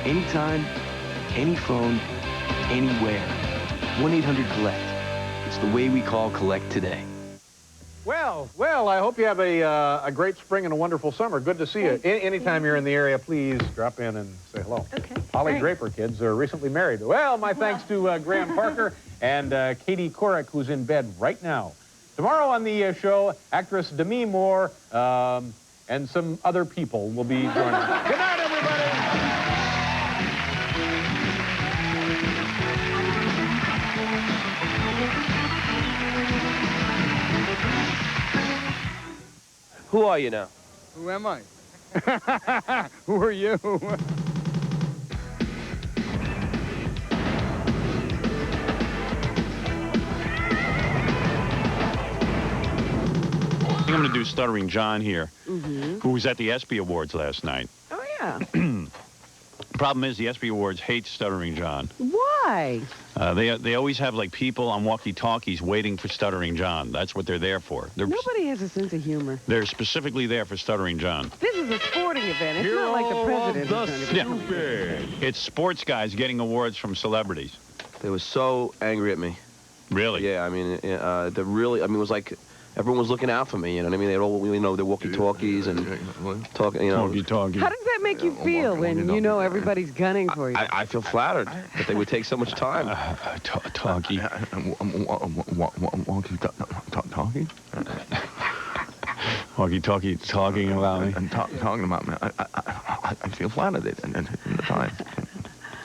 Anytime, any phone, anywhere. 1-800-COLLECT. It's the way we call collect today. Well, I hope you have a great spring and a wonderful summer. Good to see you. Anytime you're in the area, please drop in and say hello. Okay. Holly Draper kids are recently married. Well, my thanks to Graham Parker and Katie Couric, who's in bed right now. Tomorrow on the show, actress Demi Moore and some other people will be joining us. Good night, everybody! Who are you now? Who am I? Who are you? I think I'm going to do Stuttering John here, who was at the Espy Awards last night. Oh, yeah. Problem is, the Espy Awards hate Stuttering John. Why? They always have, like, people on walkie-talkies waiting for Stuttering John. That's what they're there for. Nobody has a sense of humor. They're specifically there for Stuttering John. This is a sporting event. It's not like the president. It's sports guys getting awards from celebrities. They were so angry at me. Really? Yeah, I mean, it was like everyone was looking out for me, you know what I mean? They all, you know, their walkie-talkies and talking, you know. Talkie-talkie. How does that make you feel when you know everybody's gunning for you? I feel flattered that they would take so much time. Talkie. Walkie-talkie? Walkie-talkie talking about me. And talking about me. I feel flattered in the time.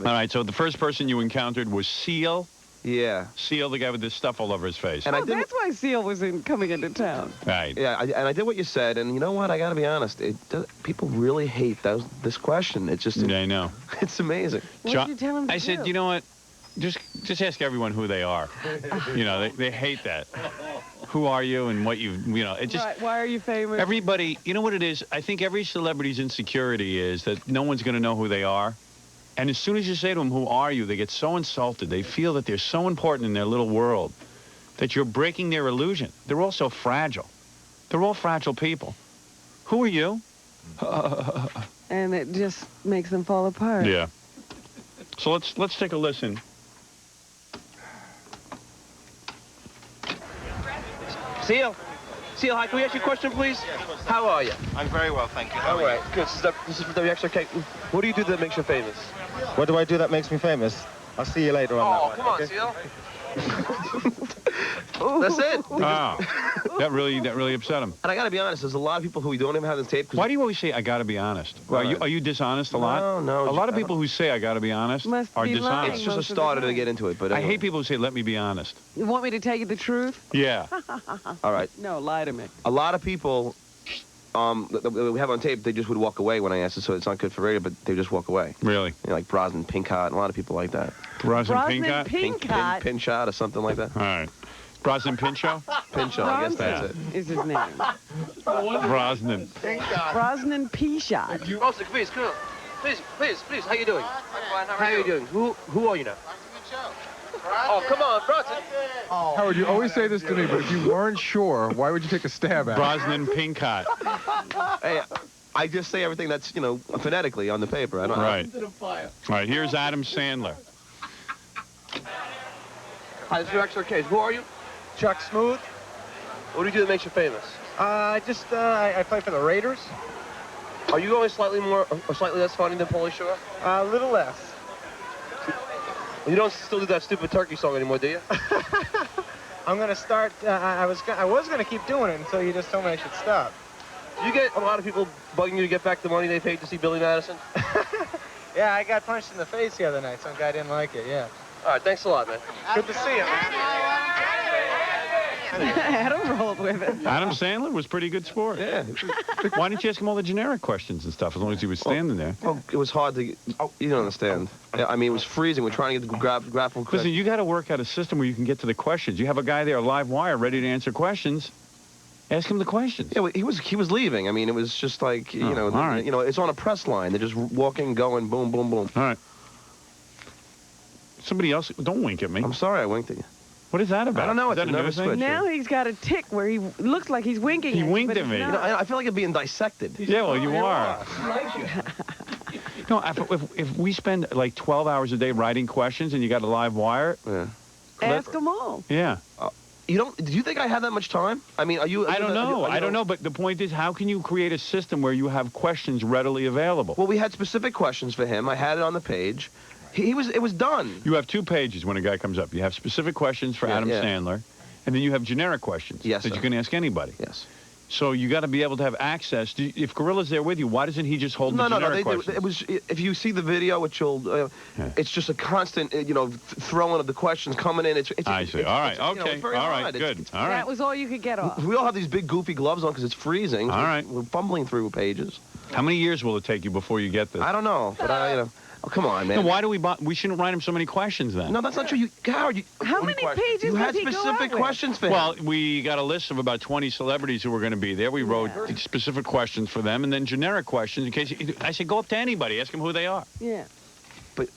All right, so the first person you encountered was Seal. Yeah. Seal, the guy with this stuff all over his face. And oh, that's why Seal was coming into town. Right. Yeah, and I did what you said, and you know what? I got to be honest. People really hate this question. It's just... Yeah, I know. It's amazing. What did you tell him to I said, do? you know what? Just ask everyone who they are. You know, they hate that. Who are you and what you know, it just... Right, why are you famous? Everybody, you know what it is? I think every celebrity's insecurity is that no one's going to know who they are. And as soon as you say to them, who are you, they get so insulted. They feel that they're so important in their little world that you're breaking their illusion. They're all so fragile. They're all fragile people. Who are you? And it just makes them fall apart. Yeah. So let's take a listen. Seal, hi, can we ask you a question, please? How are you? I'm very well, thank you. How All are right, good. This is WXRK. What do you do that makes you famous? What do I do that makes me famous? I'll see you later on that one. Come on, okay? Seal. That's it. Wow. That really upset him. And I got to be honest, there's a lot of people who don't even have this tape. Why do you always say, I got to be honest? Are you dishonest a lot? No. A lot of people who say, I got to be honest, Must are be dishonest. lying. It's just a Most of the starter to time. get into it, but I anyway. hate people who say, let me be honest. You want me to tell you the truth? Yeah. All right. No, lie to me. A lot of people that we have on tape, they just would walk away when I asked it, so it's not good for radio, but they just walk away. Really? You know, like Brosnan Pincott, and a lot of people like that. Brosnan Brosnan Pincott? Pincott. Pinshot or something like that. All right. Brosnan Pinchot? Pinchot, I guess that's it. is his name. Brosnan. Brosnan P-Shot. Oh, please, come on. Please, how you doing? I'm fine, how are you doing? Who are you now? Oh, come on, Bronson. Howard, you always say this to me, but if you weren't sure, why would you take a stab at it? Brosnan Pincott. Hey, I just say everything that's, you know, phonetically on the paper. I don't Right. All right, here's Adam Sandler. Hi, this is XRK. Who are you? Chuck Smooth. What do you do that makes you famous? I play for the Raiders. Are you always slightly more or slightly less funny than Pauly Shore? A little less. You don't still do that stupid turkey song anymore, do you? I'm gonna start. I was gonna keep doing it until you just told me I should stop. Do you get a lot of people bugging you to get back the money they paid to see Billy Madison? Yeah, I got punched in the face the other night. Some guy didn't like it. Yeah. All right, thanks a lot, man. Good to see you. Adam rolled with it. Adam Sandler was pretty good sport. Yeah. Why didn't you ask him all the generic questions and stuff as long as he was standing there? Well, it was hard to. You don't understand. Yeah, I mean, it was freezing. We're trying to get the grapple. Listen, you got to work out a system where you can get to the questions. You have a guy there, a live wire, ready to answer questions. Ask him the questions. Yeah, well, he was leaving. I mean, it was just like you know, all right. you know, it's on a press line. They're just walking, going, boom, boom, boom. All right. Somebody else, don't wink at me. I'm sorry, I winked at you. What is that about? I don't know. Is It's that a a nervous new thing? switch. Now he's got a tick where he looks like he's winking at He you, winked but at he's me. not. You know, I feel like I'm being dissected. Yeah, well, you are. No, if we spend like 12 hours a day writing questions and you got a live wire, Yeah. Ask them all. yeah. Do you think I have that much time? I mean, are you? I don't know. I don't know. But the point is, how can you create a system where you have questions readily available? Well, we had specific questions for him. I had it on the page. It was done. You have 2 pages when a guy comes up. You have specific questions for Adam Sandler, and then you have generic questions Yes, that sir. you can ask anybody. Yes. So you got to be able to have access. If Gorilla's there with you, why doesn't he just hold the generic questions? It was. If you see the video, which you'll, it's just a constant, throwing of the questions coming in. I see. All right. It's, Okay. it's very All right. hard. Good. All right. That was all you could get off. We all have these big goofy gloves on because it's freezing. All right. We're fumbling through pages. How many years will it take you before you get this? I don't know, but oh, come on, man. Then why do we shouldn't write him so many questions then? No, that's not true. Howard, How many pages you had does he go specific out with? questions for him. Well, we got a list of about 20 celebrities who were going to be there. We wrote specific questions for them and then generic questions in case. I said, go up to anybody, ask them who they are. Yeah. But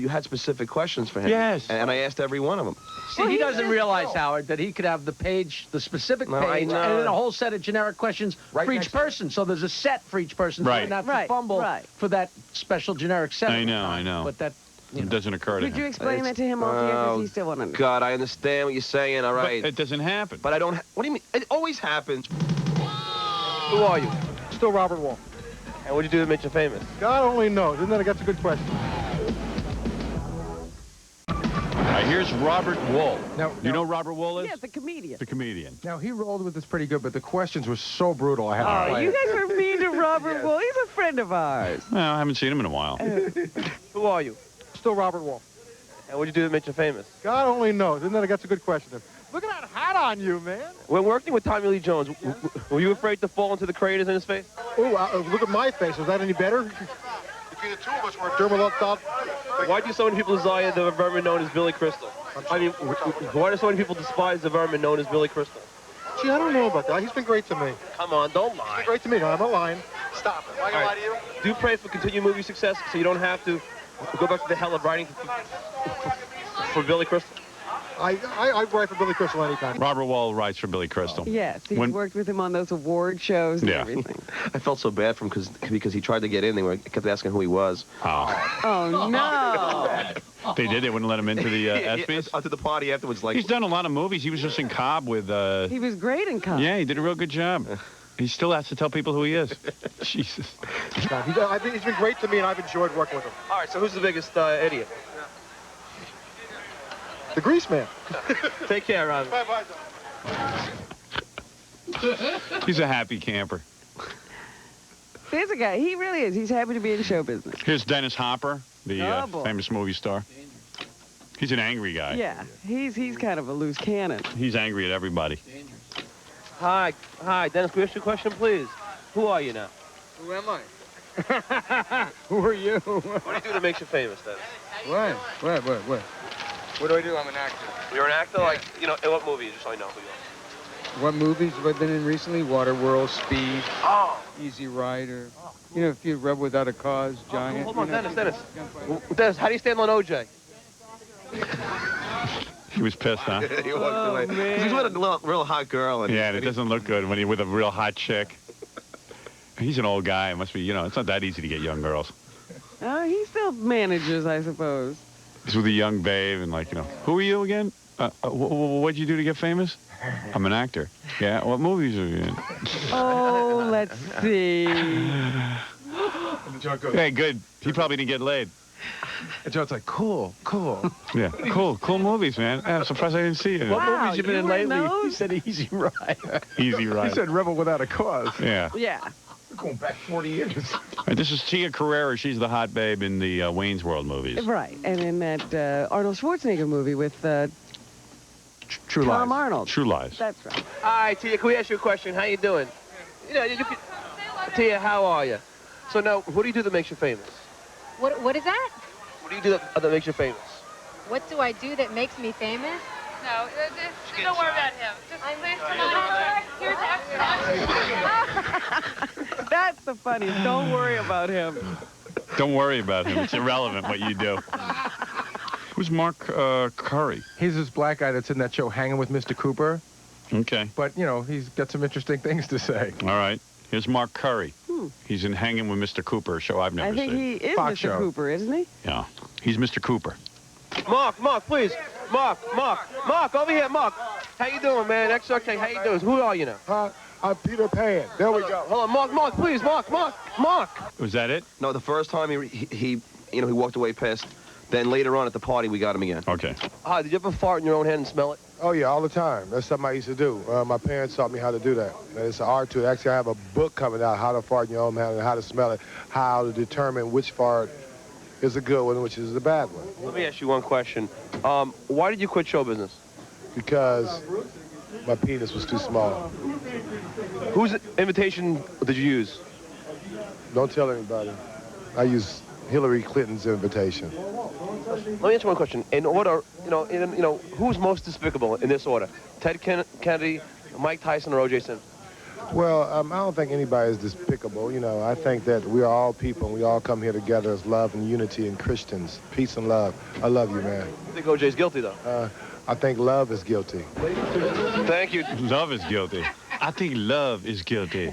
you had specific questions for him. Yes. And I asked every one of them. See, he doesn't realize, Howard, that he could have the page, the specific No, I page, know. and then a whole set of generic questions for each person. So there's a set for each person. Right. So you don't have to Right, fumble right. for that special generic set. I know. But that, It doesn't occur to Could you him. explain that to him all because he still won't understand? God, I understand what you're saying. All right. But it doesn't happen. But I don't. What do you mean? It always happens. Who are you? Still Robert Wall. And what'd you do to make you famous? God only knows. Isn't that a good question? Here's Robert Wool. Now, You know who Robert Wool is? Yeah, the comedian. The comedian. Now, he rolled with this pretty good, but the questions were so brutal, I had to Oh, play you it. guys were mean to Robert Wool. He's a friend of ours. Well, I haven't seen him in a while. Who are you? Still Robert Wall. And what'd you do to make you famous? God only knows. Isn't that a good question? Look at that hat on you, man. When working with Tommy Lee Jones, were you afraid to fall into the craters in his face? Oh, look at my face. Was that any better? Between the two of us, we're dermatologist. Why do so many people desire the vermin known as Billy Crystal? I mean, why do so many people despise the vermin known as Billy Crystal? Gee, I don't know about that. He's been great to me. Come on, don't He's lie. been great to me. No, I'm not lying. Stop it. Am I going to lie to you? Do pray for continued movie success so you don't have to go back to the hell of writing for Billy Crystal. I'd write for Billy Crystal anytime. Robert Wool writes for Billy Crystal. Yes, he's When- worked with him on those award shows and Yeah. everything. I felt so bad for him because he tried to get in. They kept asking who he was. Oh. Oh, no. They did? They wouldn't let him into the Espys? After the party afterwards, like... He's done a lot of movies. He was just in Cobb with... He was great in Cobb. Yeah, he did a real good job. He still has to tell people who he is. Jesus. I think he's been great to me, and I've enjoyed working with him. All right, so who's the biggest idiot? The Grease Man. Take care, Robin. Bye-bye. He's a happy camper. There's a guy. He really is. He's happy to be in show business. Here's Dennis Hopper, the Oh, boy. famous movie star. He's an angry guy. Yeah, he's kind of a loose cannon. He's angry at everybody. Hi, Dennis, can we ask you a question, please? Who are you now? Who am I? Who are you? What do you do that makes you famous, Dennis? What? What do I do? I'm an actor. You're an actor, like, in what movie, just so I know who you are? What movies have I been in recently? Waterworld, Speed, Oh! Easy Rider. You know, a few Rebel Without a Cause, Giant. Hold on, you know, Dennis. Dennis, how do you stand on OJ? He was pissed, huh? He walked away. 'Cause he's with a real hot girl. And Yeah, and it doesn't look good when you're with a real hot chick. He's an old guy. It must be, it's not that easy to get young girls. Oh, he still manages, I suppose. He's with a young babe and who are you again? What'd you do to get famous? I'm an actor. Yeah, what movies are you in? Oh, let's see. And John goes, Hey, good. He probably didn't get laid. and John's like, cool. Yeah, cool movies, man. I'm surprised I didn't see you. What Wow, movies you been you in were in lately? He those? said Easy Ride. Easy He ride. said Rebel Without a Cause. Yeah. Yeah. We're going back 40 years. And this is Tia Carrera. She's the hot babe in the Wayne's World movies. Right. And in that Arnold Schwarzenegger movie with True Tom Lies. Arnold. True Lies. That's right. Hi, Tia, can we ask you a question? How you doing? Tia, how are you? So now, what do you do that makes you famous? What is that? What do you do that makes you famous? What do I do that makes me famous? No, just don't worry about him. Just please come on. Here's extra. That's the funniest. Don't worry about him. Don't worry about him. It's irrelevant what you do. Who's Mark Curry? He's this black guy that's in that show Hanging with Mr. Cooper. Okay. But, he's got some interesting things to say. All right. Here's Mark Curry. He's in Hanging with Mr. Cooper, a show I've never I think seen. he is Fox Mr. show. Cooper, isn't he? Yeah, he's Mr. Cooper. Mark, please. Mark, over here, Mark. How you doing, man? XRK, how you doing? Who are you now? I'm Peter Pan. There we go. Hold on, Mark, please, Mark. Was that it? No, the first time he walked away pissed. Then later on at the party, we got him again. Okay. Hi, did you ever fart in your own hand and smell it? Oh, yeah, all the time. That's something I used to do. My parents taught me how to do that. And it's an art to it. Actually, I have a book coming out, How to Fart in Your Own Hand and How to Smell It, how to determine which fart is a good one and which is a bad one. Let me ask you one question. Why did you quit show business? Because my penis was too small. Whose invitation did you use? Don't tell anybody. I use Hillary Clinton's invitation. Let me ask you one question. In order, who's most despicable in this order? Ted Kennedy, Mike Tyson, or O.J. Simpson? Well, I don't think anybody is despicable. I think that we are all people, and we all come here together as love and unity and Christians. Peace and love. I love you, man. I think O.J.'s guilty, though. I think love is guilty. Thank you. Love is guilty. I think love is guilty.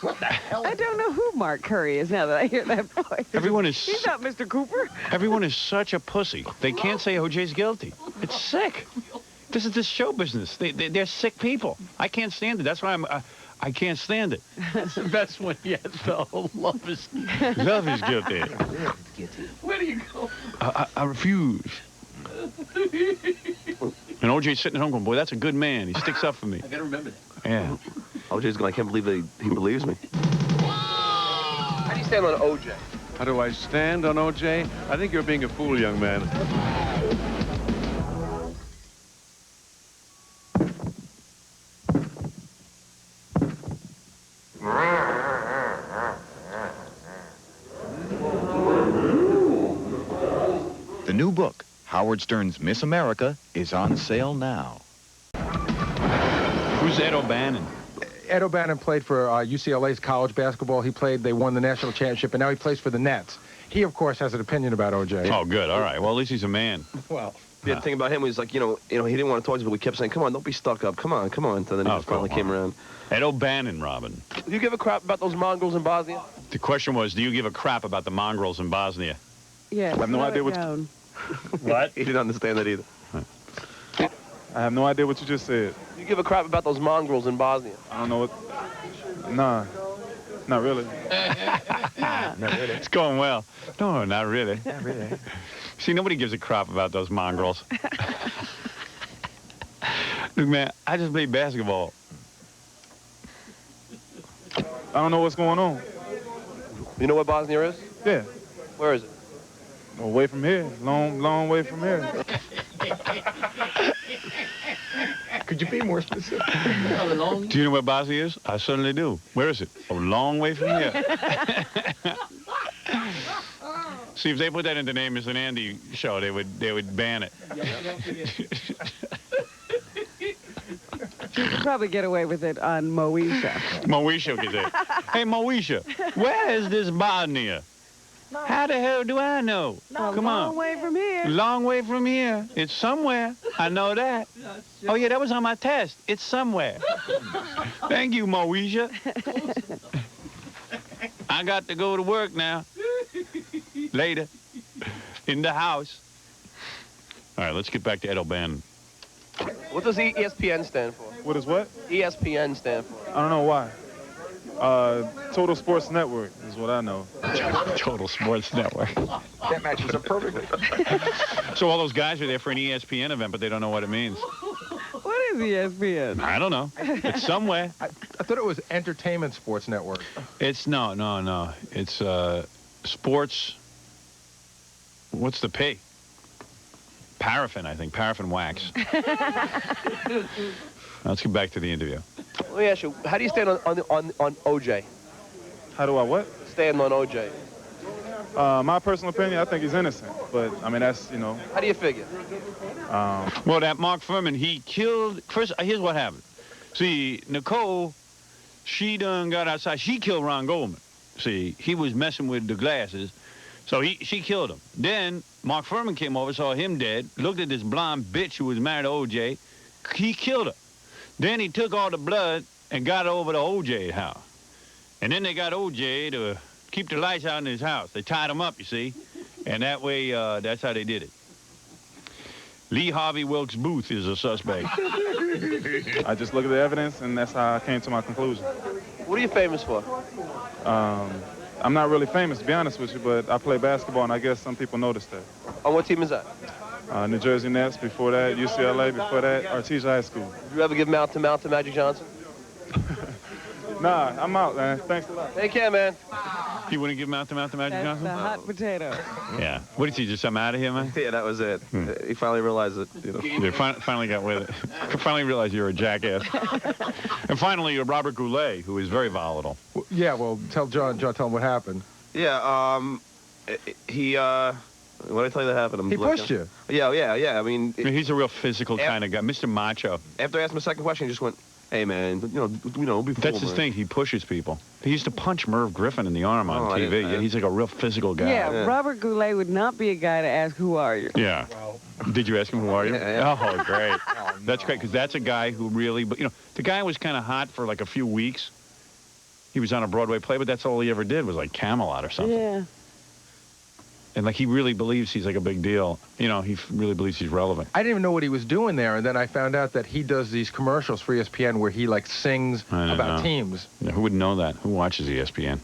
What the hell? I don't know who Mark Curry is now that I hear that voice. Everyone is... He's not Mr. Cooper. Everyone is such a pussy. They can't say O.J.'s guilty. It's sick. This is the show business. They're sick people. I can't stand it. That's why I can't stand it. That's the best one yet, though. Love is guilty. Where do you go? I refuse. And O.J.'s sitting at home going, boy, that's a good man. He sticks up for me. I gotta remember that. Yeah. O.J.'s going, I can't believe he believes me. How do you stand on O.J.? How do I stand on O.J.? I think you're being a fool, young man. The new book, Howard Stern's Miss America, is on sale now. Who's Ed O'Bannon? Ed O'Bannon played for UCLA's college basketball. They won the national championship, and now he plays for the Nets. He, of course, has an opinion about O.J. Oh, good. All right. Well, at least he's a man. Well, the thing about him was like, he didn't want to talk to us, but we kept saying, come on, don't be stuck up. Come on. And then he just finally came around. Ed O'Bannon, Robin. Do you give a crap about those mongrels in Bosnia? The question was, do you give a crap about the mongrels in Bosnia? Yeah. I have no idea what. What? He didn't understand that either. I have no idea what you just said. Do you give a crap about those mongrels in Bosnia? I don't know what. Nah, not really. Not really. It's going well. No, not really. Not really. See, nobody gives a crap about those mongrels. Look, man, I just play basketball. I don't know what's going on. You know what Bosnia is? Yeah. Where is it? Away from here. Long way from here. could you be more specific? Do you know where Bosnia is? I certainly do. Where is it? A long way from here. See, if they put that in the Name is an Andy show, they would ban it. You could probably get away with it on Moesha. Moesha could say, hey, Moesha, where is this Bosnia? How the hell do I know? Come on. Long way from here. Long way from here. It's somewhere. I know that. Oh, yeah, that was on my test. It's somewhere. Thank you, Moesha. I got to go to work now. Later. In the house. All right, let's get back to Ed O'Bannon. What does ESPN stand for? What is what? ESPN stand for. I don't know why. Total Sports Network is what I know. Total Sports Network. That matches up perfectly. So all those guys are there for an ESPN event, but they don't know what it means. What is ESPN? I don't know. It's somewhere. I thought it was Entertainment Sports Network. It's no. It's sports. What's the P? Paraffin, I think. Paraffin wax. Let's get back to the interview. Let me ask you, how do you stand on OJ? How do I what? Stand on OJ. My personal opinion, I think he's innocent. But, I mean, that's, you know. How do you figure? Well, that Mark Furman, he killed... First, here's what happened. See, Nicole, she done got outside. She killed Ron Goldman. See, he was messing with the glasses. So she killed him. Then Mark Furman came over, saw him dead, looked at this blonde bitch who was married to OJ. He killed her. Then he took all the blood and got it over to OJ's house. And then they got O.J. to keep the lights out in his house. They tied him up, you see. And that way, that's how they did it. Lee Harvey Wilkes Booth is a suspect. I just look at the evidence, and that's how I came to my conclusion. What are you famous for? I'm not really famous, to be honest with you, but I play basketball, and I guess some people noticed that. On what team is that? New Jersey Nets, before that, UCLA, before that, Artesia High School. Did you ever give mouth to Magic Johnson? Nah, I'm out, man. Thanks a lot. Take care, man. You wouldn't give mouth to Magic Johnson? The hot potato. Yeah. What did he just I'm out of here, man? Yeah, that was it. He finally realized it. You know. You finally got with it. Finally realized you're a jackass. And finally, Robert Goulet, who is very volatile. Yeah, well, tell John, tell him what happened. Yeah, he, what did I tell you that happened? He pushed you. Yeah. I mean, he's a real physical kind of guy. Mr. Macho. After I asked him the second question, he just went, hey, man, be full, That's his thing. He pushes people. He used to punch Merv Griffin in the arm on TV. Yeah, he's like a real physical guy. Yeah, Robert Goulet would not be a guy to ask, who are you? Yeah. Did you ask him, who are you? Yeah. Oh, great. That's great, because that's a guy who really, but the guy was kind of hot for like a few weeks. He was on a Broadway play, but that's all he ever did was like Camelot or something. Yeah. And like he really believes he's like a big deal. He really believes he's relevant. I didn't even know what he was doing there, and then I found out that he does these commercials for ESPN where he like sings about teams. Yeah, who wouldn't know that? Who watches ESPN?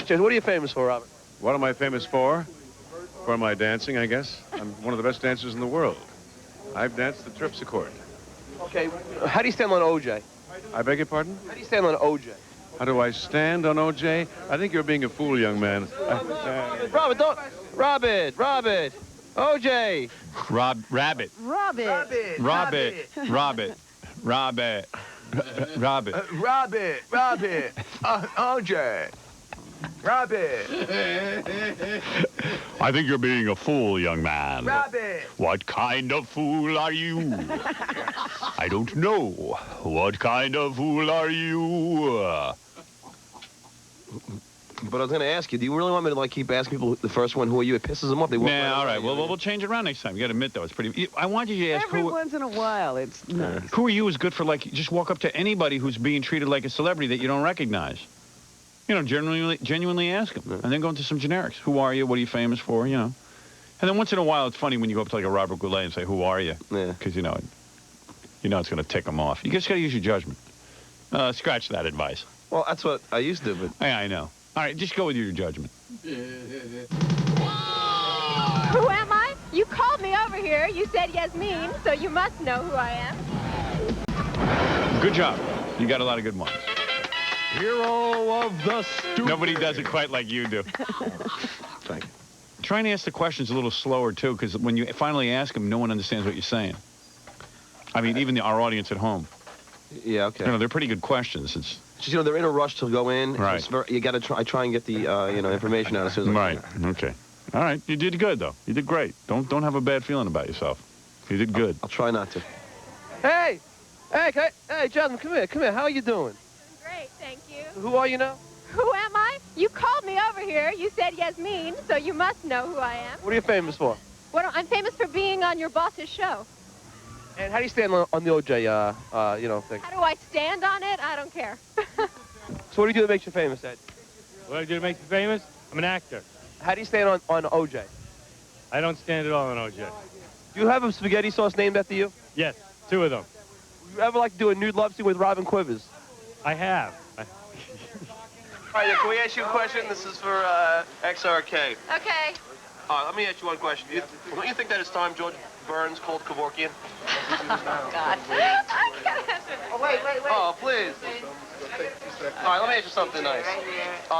James, what are you famous for, Robert? What am I famous for? For my dancing, I guess. I'm one of the best dancers in the world. I've danced the terpsichore. Okay, how do you stand on O.J.? I beg your pardon? How do you stand on O.J.? How do I stand on O.J.? I think you're being a fool, young man. Robert, don't... Robert, O.J. Rabbit. Robert. OJ. Rabbit. I think you're being a fool, young man. Rabbit. What kind of fool are you? I don't know. What kind of fool are you? But I was going to ask you, do you really want me to like keep asking people the first one, who are you? It pisses them off. They won't. Nah, all right. Well, we'll change it around next time. You got to admit, though, it's pretty... I want you to ask Every once in a while, it's nice. Who are you is good for, like, just walk up to anybody who's being treated like a celebrity that you don't recognize. Genuinely ask them. And then go into some generics. Who are you? What are you famous for? And then once in a while, it's funny when you go up to, like, a Robert Goulet and say, who are you? Yeah. Because, it's going to tick them off. You just got to use your judgment. Scratch that advice. Well, that's what I used to, but... Yeah, I know. All right, just go with your judgment. Who am I? You called me over here. You said Yasmin, so you must know who I am. Good job. You got a lot of good ones. Hero of the Stuttering. Nobody does it quite like you do. Thank you. Try and ask the questions a little slower, too, because when you finally ask them, no one understands what you're saying. I mean, even our audience at home. Yeah, okay. They're pretty good questions. It's just, they're in a rush to go in. Right. You got to try and get the, information out as soon as I can. Okay. All right. You did good, though. You did great. Don't have a bad feeling about yourself. You did good. I'll try not to. Hey, Jasmine, come here. How are you doing? Great, thank you. Who are you now? Who am I? You called me over here. You said Yasmin, so you must know who I am. What are you famous for? I'm famous for being on your boss's show. And how do you stand on the OJ, thing? How do I stand on it? I don't care. So what do you do that makes you famous, Ed? What do I do to make you famous? I'm an actor. How do you stand on OJ? I don't stand at all on OJ. Do you have a spaghetti sauce named after you? Yes, 2 of them. Would you ever like to do a nude love scene with Robin Quivers? I have. All right, can we ask you a question? This is for XRK. Okay. Let me ask you one question. Don't you think that it's time George Burns called Kevorkian? Oh, God. I can't answer that. Oh, wait. Oh, please. All right, let me ask you something nice.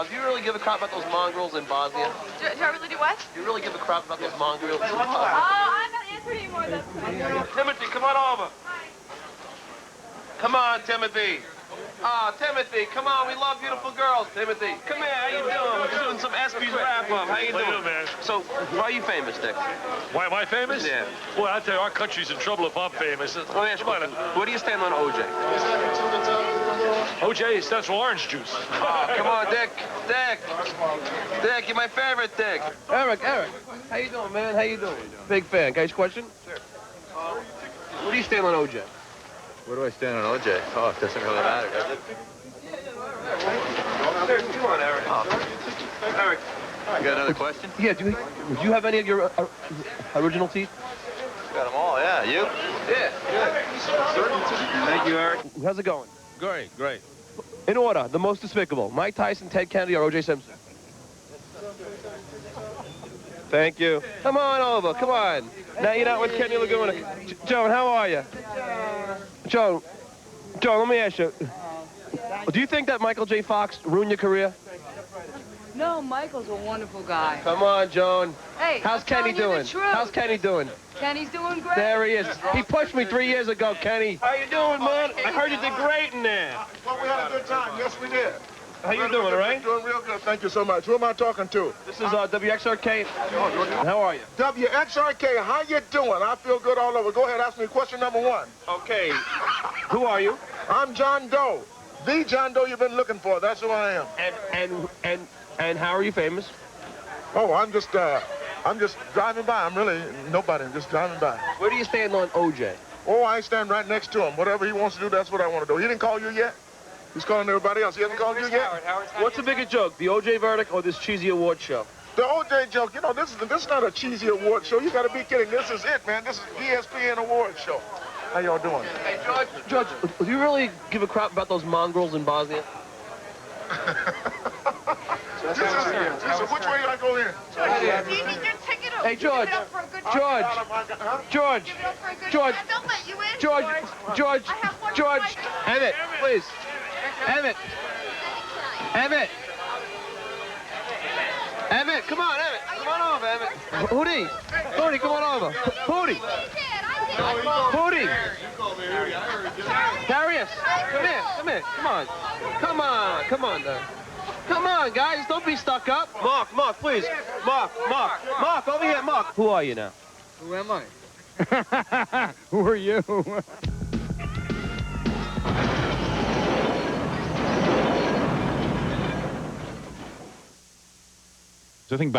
Do you really give a crap about those mongrels in Bosnia? Do I really do what? Do you really give a crap about those mongrels? Oh, I'm not answering anymore. That's Timothy, come on over. Come on, Timothy. Timothy, come on, we love beautiful girls. Timothy, come here, how you doing? We're doing some Espys wrap-up. How you doing, man? So, why are you famous, Dick? Why am I famous? Yeah. Boy, I tell you, our country's in trouble if I'm famous. Let me ask you, where do you stand on OJ? OJ stands for orange juice. Come on, Dick. Dick, you're my favorite, Dick. Eric, how you doing, man? How you doing? Big fan. Guys, question? Sure. Where do you stand on OJ? Where do I stand on OJ? Oh, it doesn't really matter, does it? Come on, Eric. Eric. You got another question? Yeah, do you have any of your original teeth? Got them all, yeah. You? Yeah, good. Thank you, Eric. How's it going? Great, great. In order, the most despicable. Mike Tyson, Ted Kennedy, or O.J. Simpson? Thank you. Come on over, come on. Now you're not with Kenny Laguna. Joan, how are you? Joan, let me ask you. Do you think that Michael J. Fox ruined your career? No, Michael's a wonderful guy. Come on, Joan. Hey, how's Kenny doing? How's Kenny doing? Kenny's doing great. There he is. He pushed me 3 years ago, Kenny. How you doing, man? I heard you did great in there. Well, we had a good time. Yes, we did. How you doing, all right? Doing real good. Thank you so much. Who am I talking to? This is WXRK. How are you? WXRK, how you doing? I feel good all over. Go ahead, ask me question number one. Okay. Who are you? I'm John Doe. The John Doe you've been looking for. That's who I am. And how are you famous? Oh, I'm just driving by. I'm really nobody. I'm just driving by. Where do you stand on OJ? Oh, I stand right next to him. Whatever he wants to do, that's what I want to do. He didn't call you yet? He's calling everybody else. He hasn't called you yet? What's the bigger joke, the OJ verdict or this cheesy award show? The OJ joke, you know, this is not a cheesy award show. You got to be kidding. This is it, man. This is ESPN award show. How y'all doing? Hey, George, do you really give a crap about those mongrels in Bosnia? This is which way do I go in? Do you need your ticket? Hey, George. George. They'll let you in. George. Emmett, please. Emmett, come on, Emmett. Come on over, Emmett. Hootie, come on over. Hootie. Darius, come here. Come on, there. Come on, guys, don't be stuck up. Mark, please. Mark, over here, Mark. Who are you now? Who am I? Who are you? I think